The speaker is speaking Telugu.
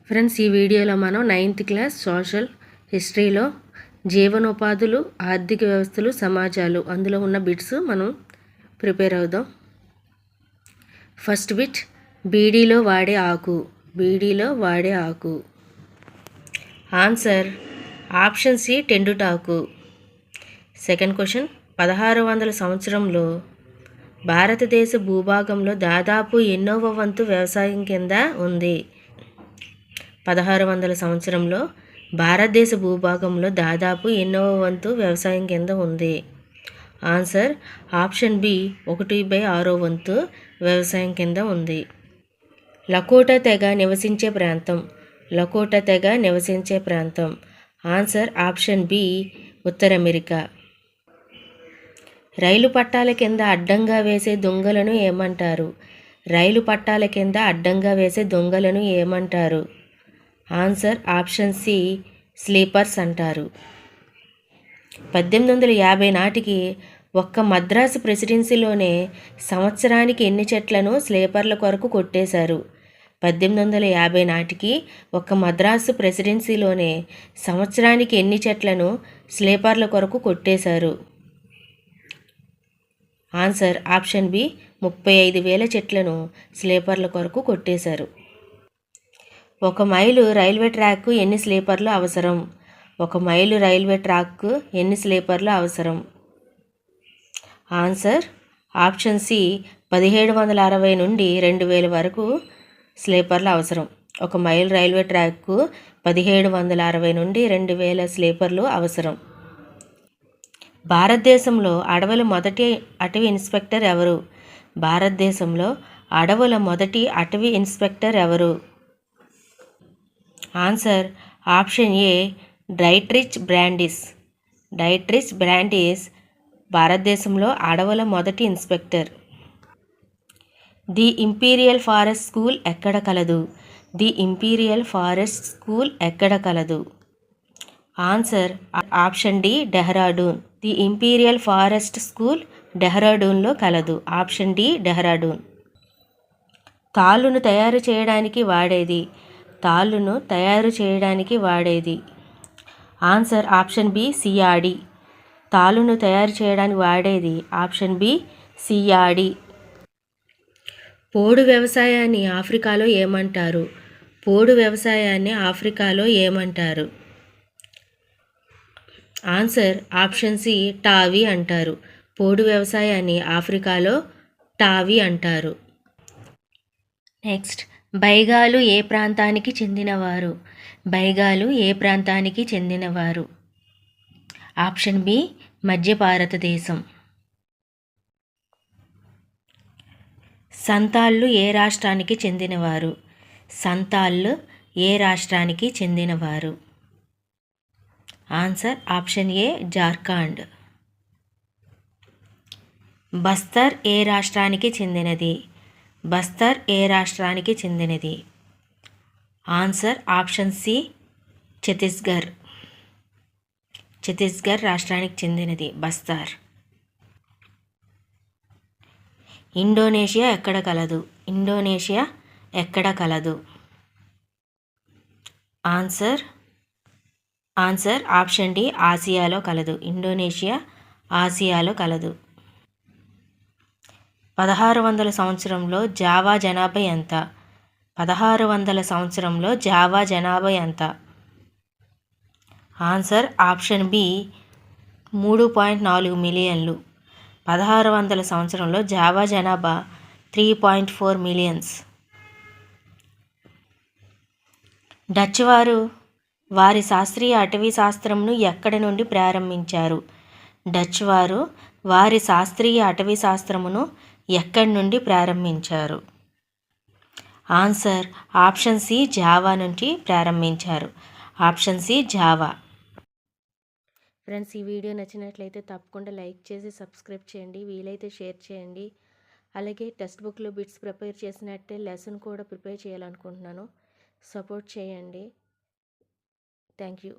ఫ్రెండ్స్, ఈ వీడియోలో మనం 9th క్లాస్ సోషల్ హిస్టరీలో జీవనోపాధులు, ఆర్థిక వ్యవస్థలు, సమాజాలు అందులో ఉన్న బిట్స్ మనం ప్రిపేర్ అవుదాం. ఫస్ట్ బిట్, బీడీలో వాడే ఆకు. బీడీలో వాడే ఆకు. ఆన్సర్ ఆప్షన్ సి, టెండుటాకు. సెకండ్ క్వశ్చన్, 1600 సంవత్సరంలో భారతదేశ భూభాగంలో దాదాపు ఎన్నోవ వంతు వ్యవసాయం కింద ఉంది? 1600 సంవత్సరంలో భారతదేశ భూభాగంలో దాదాపు ఎన్నోవ వంతు వ్యవసాయం కింద ఉంది? ఆన్సర్ ఆప్షన్ బి, 1/6 వంతు వ్యవసాయం కింద ఉంది. లకోటా తెగ నివసించే ప్రాంతం. లకోటా తెగ నివసించే ప్రాంతం. ఆన్సర్ ఆప్షన్ బి, ఉత్తర అమెరికా. రైలు పట్టాల కింద అడ్డంగా వేసే దొంగలను ఏమంటారు? రైలు పట్టాల కింద అడ్డంగా వేసే దొంగలను ఏమంటారు? ఆన్సర్ ఆప్షన్ సి, స్లీపర్స్ అంటారు. 1850 నాటికి ఒక్క మద్రాసు ప్రెసిడెన్సీలోనే సంవత్సరానికి ఎన్ని చెట్లను స్లీపర్ల కొరకు కొట్టేశారు? 1850 నాటికి ఒక్క మద్రాసు ప్రెసిడెన్సీలోనే సంవత్సరానికి ఎన్ని చెట్లను స్లీపర్ల కొరకు కొట్టేశారు? ఆన్సర్ ఆప్షన్ బి, 35,000 చెట్లను స్లీపర్ల కొరకు కొట్టేశారు. 1 మైలు రైల్వే ట్రాక్కు ఎన్ని స్లీపర్లు అవసరం? 1 మైలు రైల్వే ట్రాక్కు ఎన్ని స్లీపర్లు అవసరం? ఆన్సర్ ఆప్షన్ సి, 1760 నుండి 2000 వరకు స్లీపర్లు అవసరం. 1 మైలు రైల్వే ట్రాక్కు 1760 నుండి 2000 స్లీపర్లు అవసరం. భారతదేశంలో అడవుల మొదటి అటవీ ఇన్స్పెక్టర్ ఎవరు? భారతదేశంలో అడవుల మొదటి అటవీ ఇన్స్పెక్టర్ ఎవరు? ఆన్సర్ ఆప్షన్ ఏ, డైట్రిచ్ బ్రాండిస్. డైట్రిచ్ బ్రాండిస్ భారతదేశంలో అడవుల మొదటి inspector. The imperial forest school ఎక్కడ కలదు? ది ఇంపీరియల్ ఫారెస్ట్ స్కూల్ ఎక్కడ కలదు? Answer option D, Dehradun. The imperial forest school డెహ్రాడూన్లో కలదు. Option D, Dehradun. తాళ్ళును తయారు చేయడానికి వాడేది. తాళ్ళును తయారు చేయడానికి వాడేది. ఆన్సర్ ఆప్షన్ బి, సియాడి. తాళ్ళును తయారు చేయడానికి వాడేది ఆప్షన్ బి, సియాడి. పోడు వ్యవసాయాన్ని ఆఫ్రికాలో ఏమంటారు? పోడు వ్యవసాయాన్ని ఆఫ్రికాలో ఏమంటారు? ఆన్సర్ ఆప్షన్ సి, టావీ అంటారు. పోడు వ్యవసాయాన్ని ఆఫ్రికాలో టావీ అంటారు. నెక్స్ట్, బైగాలు ఏ ప్రాంతానికి చెందినవారు? బైగాలు ఏ ప్రాంతానికి చెందినవారు? ఆప్షన్ బి, మధ్య భారతదేశం. సంతాళ్ళు ఏ రాష్ట్రానికి చెందినవారు? సంతాళ్ళు ఏ రాష్ట్రానికి చెందినవారు? Answer option A, Jharkhand. Bastar ఏ రాష్ట్రానికి చెందినది? బస్తర్ ఏ రాష్ట్రానికి చెందినది? Answer option C, Chhattisgarh. Chhattisgarh రాష్ట్రానికి చెందినది బస్తర్. ఇండోనేషియా ఎక్కడ కలదు? ఇండోనేషియా ఎక్కడ కలదు? ఆన్సర్ ఆప్షన్ డి, ఆసియాలో కలదు. ఇండోనేషియా ఆసియాలో కలదు. 1600 సంవత్సరంలో జావా జనాభా ఎంత? 1600 సంవత్సరంలో జావా జనాభా ఎంత? ఆన్సర్ ఆప్షన్ బి, 3.4 మిలియన్లు. 1600 సంవత్సరంలో జావా జనాభా 3.4 మిలియన్స్. డచ్ వారు వారి శాస్త్రీయ అటవీ శాస్త్రంను ఎక్కడి నుండి ప్రారంభించారు? డచ్ వారు వారి శాస్త్రీయ అటవీ శాస్త్రమును ఎక్కడి నుండి ప్రారంభించారు? ఆన్సర్ ఆప్షన్ సి, జావా నుండి ప్రారంభించారు. Option C, Java. ఫ్రెండ్స్, ఈ వీడియో నచ్చినట్లయితే తప్పకుండా లైక్ చేసి సబ్స్క్రైబ్ చేయండి. వీలైతే షేర్ చేయండి. అలాగే టెక్స్ట్ బుక్లో బిట్స్ ప్రిపేర్ చేసినట్టే లెసన్ కూడా ప్రిపేర్ చేయాలనుకుంటున్నాను. సపోర్ట్ చేయండి. Thank you.